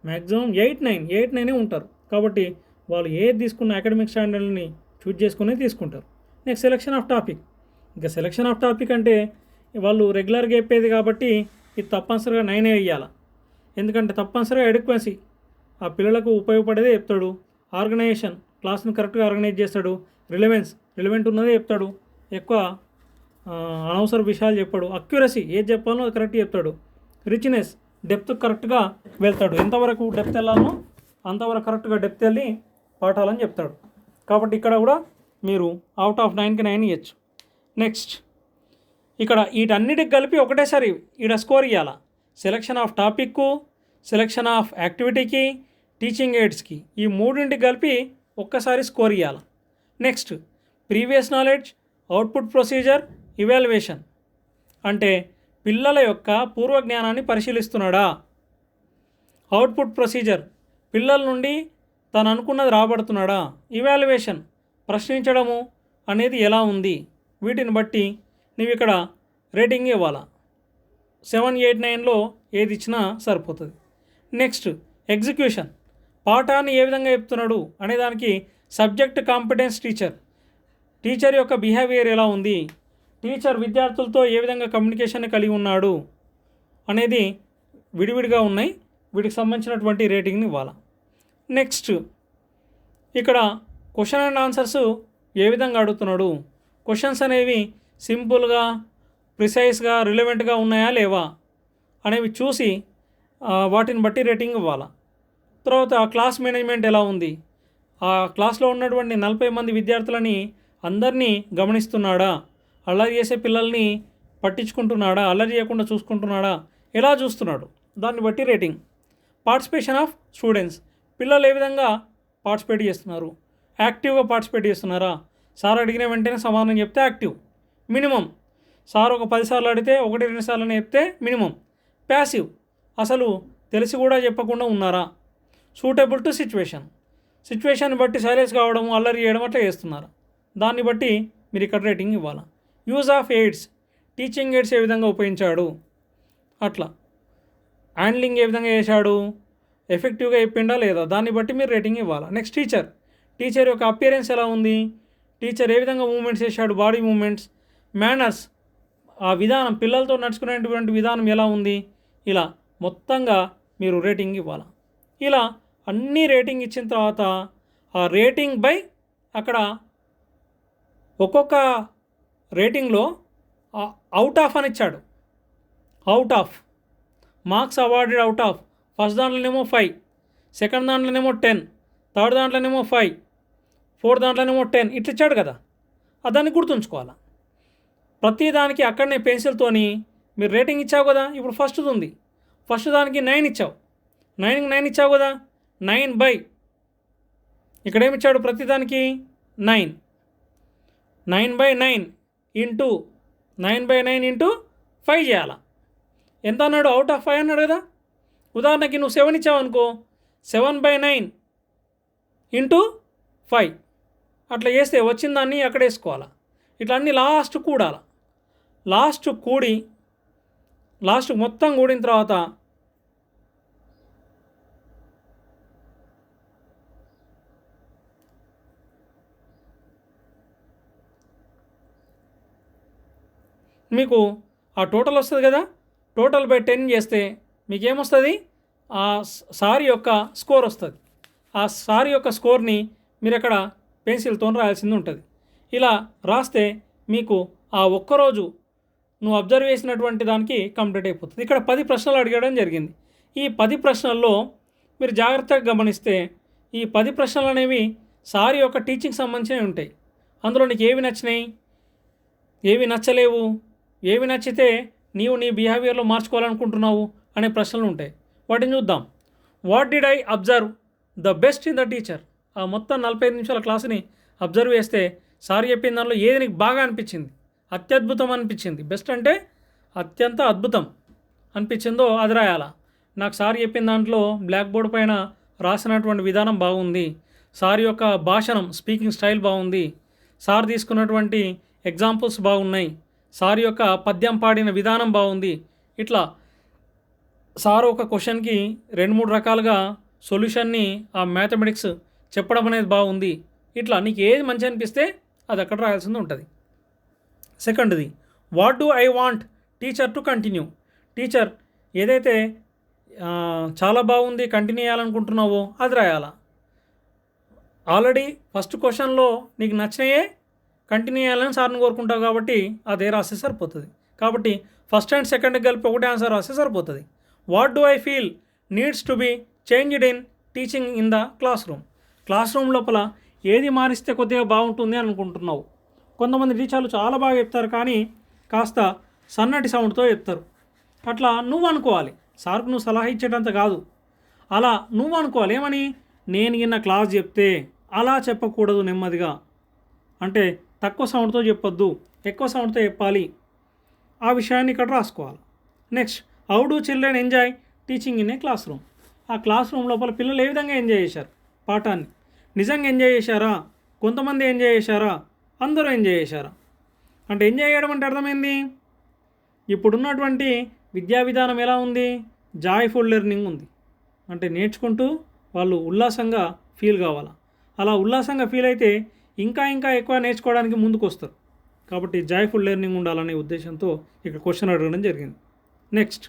మ్యాక్సిమం 8, 9 ఉంటారు. కాబట్టి వాళ్ళు ఏది తీసుకున్న అకాడమిక్ స్టాండర్డ్ని చూజ్ చేసుకునే తీసుకుంటారు. Next selection of topic. ఇంకా సెలెక్షన్ ఆఫ్ టాపిక్ అంటే వాళ్ళు రెగ్యులర్గా చెప్పేది కాబట్టి ఇది తప్పనిసరిగా 9 ఇవ్వాలి. ఎందుకంటే తప్పనిసరిగా అడిక్వసీ, ఆ పిల్లలకు ఉపయోగపడేదే చెప్తాడు. ఆర్గనైజేషన్, క్లాస్ని కరెక్ట్గా ఆర్గనైజ్ చేస్తాడు. రిలవెంట్ ఉన్నదే చెప్తాడు, ఎక్కువ అనవసర విషయాలు చెప్పాడు. అక్యురసీ, ఏది చెప్పాలో అది కరెక్ట్ చెప్తాడు. రిచ్నెస్, డెప్త్ కరెక్ట్గా వెళ్తాడు. ఎంతవరకు డెప్త్ వెళ్ళాలనో అంతవరకు కరెక్ట్గా డెప్త్ వెళ్ళి పాఠాలని చెప్తాడు. కాబట్టి ఇక్కడ కూడా మీరు అవుట్ ఆఫ్ 9కి 9 ఇవ్వచ్చు. నెక్స్ట్ ఇక్కడ వీటన్నిటికి కలిపి ఒకటేసారి ఇక్కడ స్కోర్ ఇవ్వాలా. సెలెక్షన్ ఆఫ్ టాపిక్కు, సెలెక్షన్ ఆఫ్ యాక్టివిటీకి, టీచింగ్ ఎయిడ్స్కి, ఈ మూడింటికి కలిపి ఒక్కసారి స్కోర్ ఇవ్వాలి. Next previous knowledge, output procedure, evaluation. అంటే పిల్లల యొక్క పూర్వ జ్ఞానాన్ని పరిశీలిస్తున్నాడా. అవుట్పుట్ ప్రొసీజర్, పిల్లల నుండి తను అనుకున్నది రాబడుతున్నాడా. ఇవాల్యుయేషన్, ప్రశ్నించడము అనేది ఎలా ఉంది. వీటిని బట్టి నువ్వు ఇక్కడ రేటింగ్ ఇవ్వాలా. 7, 8, 9లో ఏది ఇచ్చినా సరిపోతుంది. నెక్స్ట్ ఎగ్జిక్యూషన్, పాఠాన్ని ఏ విధంగా చెప్తున్నాడు అనేదానికి సబ్జెక్ట్ కాంపిటెన్స్ టీచర్ యొక్క బిహేవియర్ ఎలా ఉంది, టీచర్ విద్యార్థులతో ఏ విధంగా కమ్యూనికేషన్ కలిగి ఉన్నాడు అనేది విడివిడిగా ఉన్నాయి. వీటికి సంబంధించినటువంటి రేటింగ్ని ఇవ్వాలి. నెక్స్ట్ ఇక్కడ క్వశ్చన్ అండ్ ఆన్సర్స్ ఏ విధంగా అడుగుతున్నాడు, క్వశ్చన్స్ అనేవి సింపుల్గా, ప్రిసైజ్గా, రిలవెంట్గా ఉన్నాయా లేవా అనేవి చూసి వాటిని బట్టి రేటింగ్ ఇవ్వాలి. తర్వాత క్లాస్ మేనేజ్మెంట్ ఎలా ఉంది, ఆ క్లాస్లో ఉన్నటువంటి 40 మంది విద్యార్థులని అందరినీ గమనిస్తున్నాడా, అల్లరి చేసే పిల్లల్ని పట్టించుకుంటున్నాడా, అల్లరి చేయకుండా చూసుకుంటున్నాడా, ఎలా చూస్తున్నాడు, దాన్ని బట్టి రేటింగ్. పార్టిసిపేషన్ ఆఫ్ స్టూడెంట్స్, పిల్లలు ఏ విధంగా పార్టిసిపేట్ చేస్తున్నారు, యాక్టివ్గా పార్టిసిపేట్ చేస్తున్నారా, సార్ అడిగిన వెంటనే సమాధానం చెప్తే యాక్టివ్ మినిమం, సార్ ఒక 10 సార్లు అడిగితే 1-2 సార్లు చెప్తే మినిమం, ప్యాసివ్ అసలు తెలిసి కూడా చెప్పకుండా ఉన్నారా, సూటబుల్ టు సిచ్యువేషన్ బట్టి సైలెన్స్ కావడం, అల్లరి చేయడం అట్లా చేస్తున్నారు. దాన్ని బట్టి మీరు ఇక్కడ రేటింగ్ ఇవ్వాలి. Use of aids, teaching aids ఏ విధంగా ఉపయోగించాడు, అట్లా హ్యాండ్లింగ్ ఏ విధంగా చేశాడు, ఎఫెక్టివ్గా చెప్పిండా లేదా, దాన్ని బట్టి మీరు రేటింగ్ ఇవ్వాలి. నెక్స్ట్ టీచర్ యొక్క అపియరెన్స్ ఎలా ఉంది, టీచర్ ఏ విధంగా మూమెంట్స్ చేశాడు, బాడీ మూమెంట్స్, మేనర్స్ ఆ విధానం, పిల్లలతో నడుచుకునేటువంటి విధానం ఎలా ఉంది, ఇలా మొత్తంగా మీరు రేటింగ్ ఇవ్వాలి. ఇలా అన్ని రేటింగ్ ఇచ్చిన తర్వాత ఆ రేటింగ్ బై అక్కడ ఒక్కొక్క రేటింగ్లో అవుట్ ఆఫ్ అని ఇచ్చాడు. Out of marks awarded out of, first దాంట్లోనేమో 5, సెకండ్ దాంట్లోనేమో 10, థర్డ్ దాంట్లోనేమో 5, ఫోర్త్ దాంట్లోనేమో 10 ఇట్లా ఇచ్చాడు కదా. దాన్ని గుర్తుంచుకోవాలి. ప్రతి దానికి అక్కడనే పెన్సిల్తోని మీరు రేటింగ్ ఇచ్చావు కదా. ఇప్పుడు ఫస్ట్ ఉంది, ఫస్ట్ దానికి 9 ఇచ్చావు, 9 ఇచ్చావు కదా. 9/, ఇక్కడ ఏమి ఇచ్చాడు, ప్రతి దానికి 9, 9/9 ఇంటూ 9/9 ఇంటూ 5 చేయాలా. ఎంత అన్నాడు, అవుట్ ఆఫ్ 5 అన్నాడు కదా. ఉదాహరణకి నువ్వు 7 ఇచ్చావు అనుకో, 7/9 ఇంటూ 5 అట్లా చేస్తే వచ్చిన దాన్ని అక్కడ వేసుకోవాలా. ఇట్లా అన్నీ లాస్ట్ కూడాలి. లాస్ట్ మొత్తం కూడిన తర్వాత మీకు ఆ టోటల్ వస్తుంది కదా. టోటల్ బై 10 చేస్తే మీకేమొస్తుంది, ఆ సారీ యొక్క స్కోర్ వస్తుంది. ఆ సారీ యొక్క స్కోర్ని మీరు అక్కడ పెన్సిల్తో రాయాల్సింది ఉంటుంది. ఇలా రాస్తే మీకు ఆ ఒక్కరోజు నువ్వు అబ్జర్వ్ చేసినటువంటి దానికి కంప్లీట్ అయిపోతుంది. ఇక్కడ 10 ప్రశ్నలు అడగడం జరిగింది. ఈ 10 ప్రశ్నల్లో మీరు జాగ్రత్తగా గమనిస్తే ఈ 10 ప్రశ్నలు అనేవి సార్ యొక్క టీచింగ్ సంబంధించినవి ఉంటాయి. అందులో నీకు ఏవి నచ్చినాయి, ఏవి నచ్చలేవు, ఏవి నచ్చితే నీవు నీ బిహేవియర్లో మార్చుకోవాలనుకుంటున్నావు అనే ప్రశ్నలు ఉంటాయి. వాటిని చూద్దాం. What did I observe the best in the teacher. ఆ మొత్తం 45 నిమిషాల క్లాసుని అబ్జర్వ్ చేస్తే సార్ చెప్పిన దానిలో ఏది నీకు బాగా అనిపించింది, అత్యద్భుతం అనిపించింది, బెస్ట్ అంటే అత్యంత అద్భుతం అనిపించిందో అది రాయాలా. నాకు సార్ చెప్పిన దాంట్లో బ్లాక్ బోర్డ్ పైన రాసినటువంటి విధానం బాగుంది, సార్ యొక్క భాషణం స్పీకింగ్ స్టైల్ బాగుంది, సార్ తీసుకున్నటువంటి ఎగ్జాంపుల్స్ బాగున్నాయి, సార్ యొక్క పద్యం పాడిన విధానం బాగుంది. ఇట్లా సార్ ఒక క్వశ్చన్కి 2-3 రకాలుగా సొల్యూషన్ని ఆ మ్యాథమెటిక్స్ చెప్పడం అనేది బాగుంది. ఇట్లా నీకు ఏది మంచి అనిపిస్తే అది అక్కడ రాయాల్సింది ఉంటుంది. సెకండ్ది, what do I want teacher to continue. Teacher ఏదైతే చాలా బాగుంది కంటిన్యూ చేయాలనుకుంటున్నావో అది రాయాలా. ఆల్రెడీ ఫస్ట్ క్వశ్చన్లో నీకు నచ్చినాయే కంటిన్యూ చేయాలని సార్ని కోరుకుంటావు కాబట్టి అదే రాస్తే సరిపోతుంది. కాబట్టి ఫస్ట్ అండ్ సెకండ్ కలిపి ఒకటే ఆన్సర్ రాస్తే సరిపోతుంది. What do I feel needs to be changed in teaching in the classroom లోపల ఏది మారిస్తే కొద్దిగా బాగుంటుంది అని అనుకుంటున్నావు. కొంతమంది టీచర్లు చాలా బాగా చెప్తారు కానీ కాస్త సన్నటి సౌండ్తో చెప్తారు. అట్లా నువ్వు అనుకోవాలి, సార్కు నువ్వు సలహా ఇచ్చేటంత కాదు, అలా నువ్వు అనుకోవాలి. ఏమని, నేను ఇన్న క్లాస్ చెప్తే అలా చెప్పకూడదు, నెమ్మదిగా అంటే తక్కువ సౌండ్తో చెప్పొద్దు, ఎక్కువ సౌండ్తో చెప్పాలి. ఆ విషయాన్ని ఇక్కడ రాసుకోవాలి. Next, how do children enjoy teaching in a class room. ఆ క్లాస్ రూమ్ లోపల పిల్లలు ఏ విధంగా ఎంజాయ్ చేశారు పాఠాన్ని, నిజంగా ఎంజాయ్ చేశారా, కొంతమంది ఎంజాయ్ చేశారా, అందరూ ఎంజాయ్ చేశారా. అంటే ఎంజాయ్ చేయడం అంటే అర్థమైంది, ఇప్పుడున్నటువంటి విద్యా విధానం ఎలా ఉంది, జాయ్ఫుల్ లెర్నింగ్ ఉంది. అంటే నేర్చుకుంటూ వాళ్ళు ఉల్లాసంగా ఫీల్ కావాలా. అలా ఉల్లాసంగా ఫీల్ అయితే ఇంకా ఎక్కువ నేర్చుకోవడానికి ముందుకు వస్తారు. కాబట్టి జాయ్ఫుల్ లెర్నింగ్ ఉండాలనే ఉద్దేశంతో ఇక్కడ క్వశ్చన్ అడగడం జరిగింది. Next,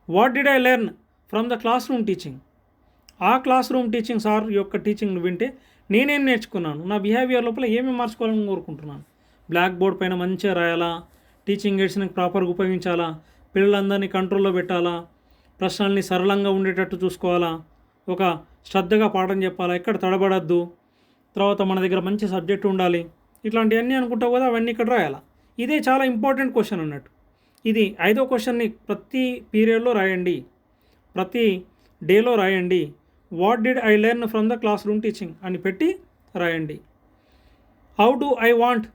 what did I learn from the class room teaching. ఆ క్లాస్ రూమ్ టీచింగ్ సార్ యొక్క టీచింగ్ వింటే నేనేం నేర్చుకున్నాను, నా బిహేవియర్ లోపల ఏమేమి మార్చుకోవాలని కోరుకుంటున్నాను. బ్లాక్ బోర్డ్ పైన మంచిగా రాయాలా, టీచింగ్ ఎయిడ్స్ని ప్రాపర్గా ఉపయోగించాలా, పిల్లలందరినీ కంట్రోల్లో పెట్టాలా, ప్రశ్నల్ని సరళంగా ఉండేటట్టు చూసుకోవాలా, ఒక శ్రద్ధగా పాఠం చెప్పాలా, ఎక్కడ తడబడద్దు, తర్వాత మన దగ్గర మంచి సబ్జెక్ట్ ఉండాలి. ఇట్లాంటివన్నీ అనుకుంటావు కదా, అవన్నీ ఇక్కడ రాయాలా. ఇదే చాలా ఇంపార్టెంట్ క్వశ్చన్ అన్నట్టు. ఇది 5వ క్వశ్చన్ని ప్రతి పీరియడ్లో రాయండి, ప్రతి డేలో రాయండి. What did I learn from the class room teaching అని పెట్టి రాయండి. How do I want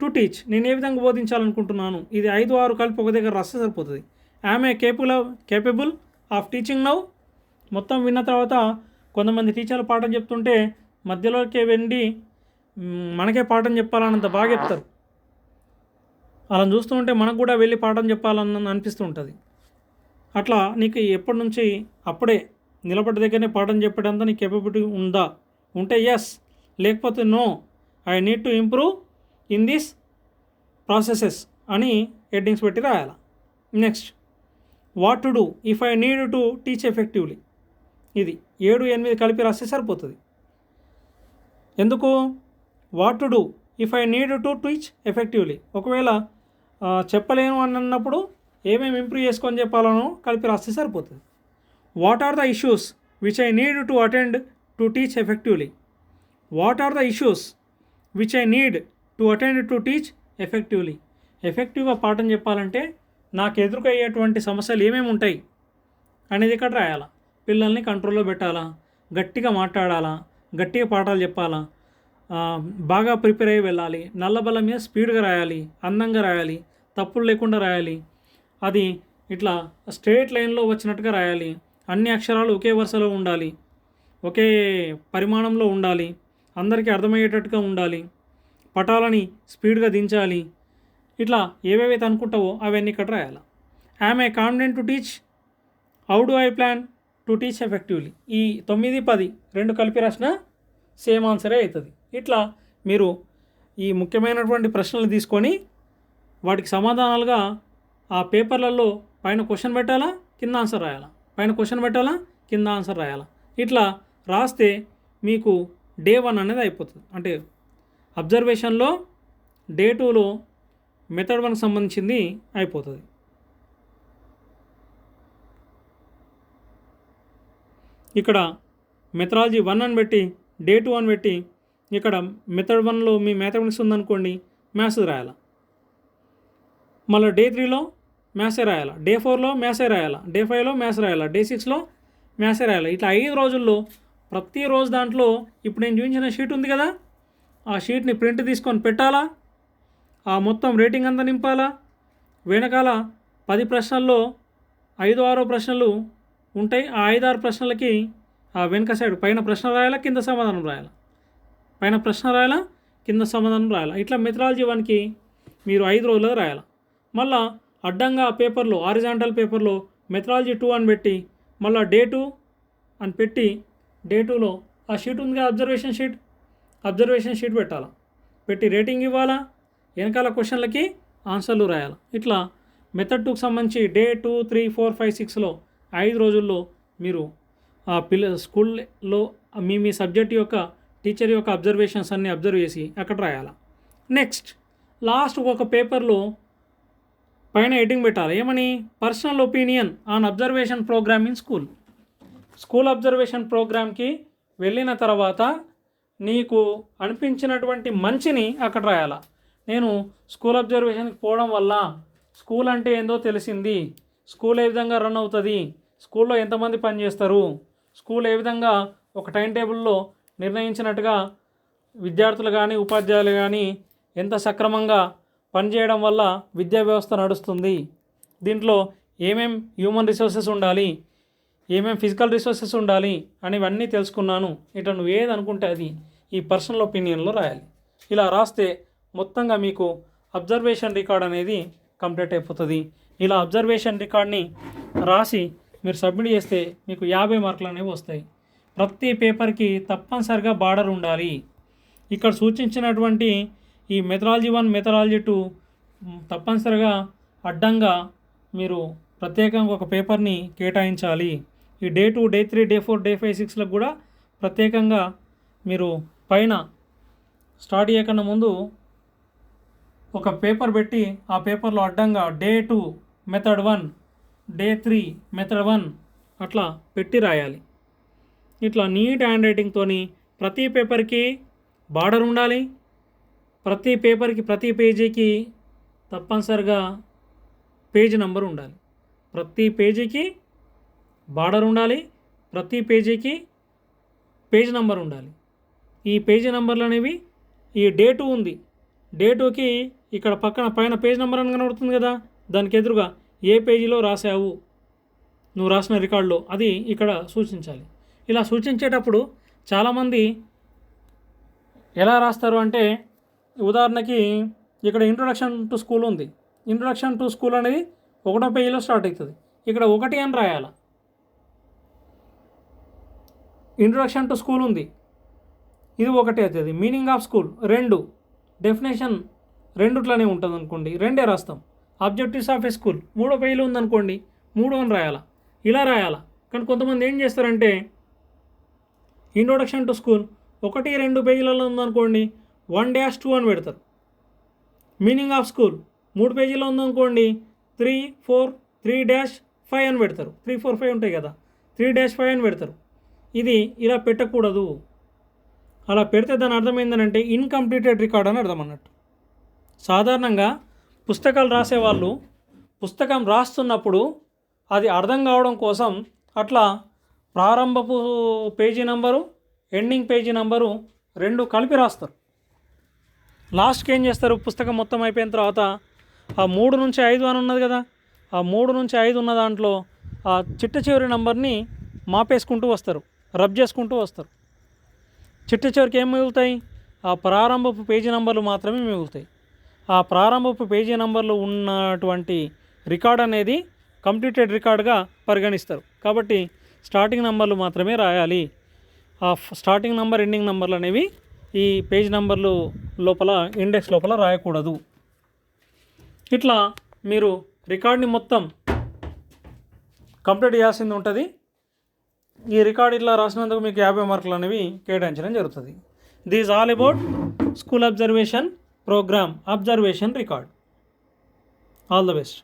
to teach, నేను ఏ విధంగా బోధించాలనుకుంటున్నాను. ఇది 5-6 కలిపి ఒక దగ్గర రాస్తే సరిపోతుంది. ఆమె కేపబుల్ ఆఫ్ టీచింగ్ నౌ. మొత్తం విన్న తర్వాత కొంతమంది టీచర్లు పాఠం చెప్తుంటే మధ్యలోకి వెళ్ళి మనకే పాఠం చెప్పాలన్నంత బాగా చెప్తారు. అలా చూస్తూ ఉంటే మనకు కూడా వెళ్ళి పాఠం చెప్పాలని అనిపిస్తూ ఉంటుంది. అట్లా నీకు ఎప్పటి నుంచి అప్పుడే నిలబడి దగ్గరనే పాఠం చెప్పేటంత నీకు కేపబిలిటీ ఉందా? ఉంటే ఎస్, లేకపోతే no, I need to improve in this processes అని హెడ్డింగ్స్ పెట్టి రాయాలి. Next, what to do if I need to teach effectively. ఇది 7-8 కలిపి రాస్తే సరిపోతుంది. ఎందుకు? What to do if I need to teach effectively. ఒకవేళ చెప్పలేను అని అన్నప్పుడు ఏమేమి ఇంప్రూవ్ చేసుకొని చెప్పాలనో కలిపి రాస్తే సరిపోతుంది. What are the issues which I need to attend to teach effectively. What are the issues which I need to attend to teach effectively. ఎఫెక్టివ్గా పాఠం చెప్పాలంటే నాకు ఎదురుకయ్యేటువంటి సమస్యలు ఏమేమి ఉంటాయి అనేది ఇక్కడ రాయాలా. పిల్లల్ని కంట్రోల్లో పెట్టాలా, గట్టిగా మాట్లాడాలా, గట్టిగా పాఠాలు చెప్పాలా, బాగా ప్రిపేర్ అయ్యి వెళ్ళాలి, నల్లబల్ల మీద స్పీడ్గా రాయాలి, అందంగా రాయాలి, తప్పులు లేకుండా రాయాలి, అది ఇట్లా స్ట్రేట్ లైన్లో వచ్చినట్టుగా రాయాలి, అన్ని అక్షరాలు ఒకే వరుసలో ఉండాలి, ఒకే పరిమాణంలో ఉండాలి, అందరికీ అర్థమయ్యేటట్టుగా ఉండాలి, పటాలని స్పీడ్గా దించాలి. ఇట్లా ఏవేవైతే అనుకుంటావో అవన్నీ ఇక్కడ రాయాలి. I'm a confident to teach. How do I plan to teach effectively. ఈ 9-10 రెండు కలిపి రాసిన సేమ్ ఆన్సరే అవుతుంది. ఇట్లా మీరు ఈ ముఖ్యమైనటువంటి ప్రశ్నలు తీసుకొని వాటికి సమాధానాలుగా ఆ పేపర్లలో పైన క్వశ్చన్ పెట్టాలా, కింద ఆన్సర్ రాయాలా, పైన క్వశ్చన్ పెట్టాలా, కింద ఆన్సర్ రాయాలా. ఇట్లా రాస్తే మీకు డే 1 అనేది అయిపోతుంది. అంటే అబ్జర్వేషన్లో డే 2లో మెథడ్ 1కి సంబంధించింది అయిపోతుంది. ఇక్కడ మెథడాలజీ 1 అని పెట్టి డే 2 అని పెట్టి ఇక్కడ మెథడ్ 1లో మీ మ్యాథమెటిక్స్ ఉందనుకోండి, మ్యాథ్స్ రాయాలా. మళ్ళీ డే 3లో మ్యాథ్సే రాయాలా, డే 4లో మ్యాథ్సే రాయాలా, డే 5లో మ్యాథ్స్ రాయాలా, డే 6లో మ్యాథ్సే రాయాలా. ఇట్లా 5 రోజుల్లో ప్రతిరోజు దాంట్లో ఇప్పుడు నేను చూపించిన షీట్ ఉంది కదా, ఆ షీట్ని ప్రింట్ తీసుకొని పెట్టాలా, ఆ మొత్తం రేటింగ్ అంతా నింపాలా. వెనకాల 10 ప్రశ్నల్లో 5-6 ప్రశ్నలు ఉంటాయి. ఆ 5-6 ప్రశ్నలకి ఆ వెనక సైడ్ పైన ప్రశ్న రాయాలా, కింద సమాధానం రాయాలా, పైన ప్రశ్న రాయాలా, కింద సమాధానం రాయాలా. ఇట్లా మెథడాలజీ 1కి మీరు 5 రోజుల్లో రాయాలి. మళ్ళీ అడ్డంగా పేపర్లో హారిజాంటల్ పేపర్లో మెథడాలజీ 2 అని పెట్టి మళ్ళీ డే 2 అని పెట్టి డే 2లో ఆ షీట్ ఉంది కదా అబ్జర్వేషన్ షీట్ పెట్టాలా, పెట్టి రేటింగ్ ఇవ్వాలా, వెనకాల క్వశ్చన్లకి ఆన్సర్లు రాయాలి. ఇట్లా మెథడ్ 2కి సంబంధించి డే 2, 3, 4, 5, 6లో 5 రోజుల్లో మీరు ఆ స్కూల్లో మీ సబ్జెక్ట్ యొక్క టీచర్ యొక్క అబ్జర్వేషన్స్ అన్నీ అబ్జర్వ్ చేసి అక్కడ రాయాలి. నెక్స్ట్ లాస్ట్ ఒక పేపర్లో పైన హెడ్డింగ్ పెట్టాలి. ఏమని? Personal opinion on observation programme in school observation ప్రోగ్రామ్కి వెళ్ళిన తర్వాత నీకు అనిపించినటువంటి మంచిని అక్కడ రాయాలా. నేను స్కూల్ అబ్జర్వేషన్కి పోవడం వల్ల స్కూల్ అంటే ఏందో తెలిసింది, స్కూల్ ఏ విధంగా రన్ అవుతుంది, స్కూల్లో ఎంతమంది పనిచేస్తారు, స్కూల్ ఏ విధంగా ఒక టైం టేబుల్లో నిర్ణయించినట్టుగా విద్యార్థులు కానీ ఉపాధ్యాయులు కానీ ఎంత సక్రమంగా పనిచేయడం వల్ల విద్యా వ్యవస్థ నడుస్తుంది, దీంట్లో ఏమేం హ్యూమన్ రిసోర్సెస్ ఉండాలి, ఏమేం ఫిజికల్ రిసోర్సెస్ ఉండాలి అనేవన్నీ తెలుసుకున్నాను. ఇట్లా నువ్వు ఏది అనుకుంటే అది ఈ పర్సనల్ ఒపీనియన్లో రాయాలి. ఇలా రాస్తే మొత్తంగా మీకు అబ్జర్వేషన్ రికార్డ్ అనేది కంప్లీట్ అయిపోతుంది. ఇలా అబ్జర్వేషన్ రికార్డ్ని రాసి మీరు సబ్మిట్ చేస్తే మీకు 50 మార్కులు అనేవి వస్తాయి. ప్రతి పేపర్కి తప్పనిసరిగా బార్డర్ ఉండాలి. ఇక్కడ సూచించినటువంటి ఈ మెథడాలజీ 1, మెథడాలజీ 2 తప్పనిసరిగా అడ్డంగా మీరు ప్రత్యేకంగా ఒక పేపర్ని కేటాయించాలి. ఈ డే 2, డే 3, డే 4, డే 5, 6లకు కూడా ప్రత్యేకంగా మీరు పైన స్టార్ట్ చేయకుండా ముందు ఒక పేపర్ పెట్టి ఆ పేపర్లో అడ్డంగా డే 2 మెథడ్ 1, డే 3 మెథడ్ 1 అట్లా పెట్టి రాయాలి. ఇట్లా నీట్ హ్యాండ్ రైటింగ్తో ప్రతి పేపర్కి బార్డర్ ఉండాలి. ప్రతి పేపర్కి ప్రతి పేజీకి తప్పనిసరిగా పేజ్ నెంబర్ ఉండాలి. ప్రతి పేజీకి బార్డర్ ఉండాలి, ప్రతి పేజీకి పేజ్ నెంబర్ ఉండాలి. ఈ పేజీ నెంబర్లు అనేవి ఈ డేటు ఉంది, డేటుకి ఇక్కడ పైన పేజ్ నెంబర్ అని కనబడుతుంది కదా, దానికి ఎదురుగా ఏ పేజీలో రాసావు నువ్వు రాసిన రికార్డులో అది ఇక్కడ సూచించాలి. ఇలా సూచించేటప్పుడు చాలామంది ఎలా రాస్తారు అంటే, ఉదాహరణకి ఇక్కడ ఇంట్రొడక్షన్ టు స్కూల్ ఉంది. ఇంట్రొడక్షన్ టు స్కూల్ అనేది 1వ పేజీలో స్టార్ట్ అవుతుంది. ఇక్కడ 1 అని రాయాలి. ఇంట్రొడక్షన్ టు స్కూల్ ఉంది, ఇది 1 అవుతుంది. మీనింగ్ ఆఫ్ స్కూల్ 2, డెఫినేషన్ 2 ఉంటుంది అనుకోండి, 2 రాస్తాం. ఆబ్జెక్టివ్స్ ఆఫ్ ఏ స్కూల్ 3వ పేజీలో ఉందనుకోండి, 3 అని రాయాలా. ఇలా రాయాలా. కానీ కొంతమంది ఏం చేస్తారంటే, ఇంట్రొడక్షన్ టు స్కూల్ 1-2 పేజీలలో ఉందనుకోండి, 1-2 అని పెడతారు. మీనింగ్ ఆఫ్ స్కూల్ 3 పేజీలో ఉందనుకోండి, 3-4-3-5 అని పెడతారు. 3-4-5 ఉంటాయి కదా, 3-5 అని పెడతారు. ఇది ఇలా పెట్టకూడదు. అలా పెడితే దాని అర్థం ఏంటంటే ఇన్కంప్లీటెడ్ రికార్డ్ అని అర్థం అన్నట్టు. సాధారణంగా పుస్తకాలు రాసేవాళ్ళు పుస్తకం రాస్తున్నప్పుడు అది అర్థం కావడం కోసం అట్లా ప్రారంభపు page number, ending page number 2 కలిపి రాస్తారు. లాస్ట్కి ఏం చేస్తారు, పుస్తకం మొత్తం అయిపోయిన తర్వాత ఆ 3-5 అని ఉన్నది కదా, ఆ 3-5 ఉన్న దాంట్లో ఆ చిట్ట చివరి నెంబర్ని మాపేసుకుంటూ వస్తారు, రబ్ చేసుకుంటూ వస్తారు. చిట్ట చివరికి ఏం మిగులుతాయి, ఆ ప్రారంభపు పేజీ నెంబర్లు మాత్రమే మిగులుతాయి. ఆ ప్రారంభపు పేజీ నెంబర్లు ఉన్నటువంటి రికార్డ్ అనేది కంప్లీటెడ్ రికార్డ్గా పరిగణిస్తారు. కాబట్టి స్టార్టింగ్ నెంబర్లు మాత్రమే రాయాలి. ఆ స్టార్టింగ్ నెంబర్, ఎండింగ్ నెంబర్లు అనేవి ఈ పేజ్ నెంబర్లు లోపల, ఇండెక్స్ లోపల రాయకూడదు. ఇట్లా మీరు రికార్డ్ని మొత్తం కంప్లీట్ చేయాల్సింది ఉంటుంది. ఈ రికార్డ్ ఇట్లా రాసినందుకు మీకు 50 మార్కులు అనేవి కేటాయించడం జరుగుతుంది. This all about school observation programme, observation record. All the best.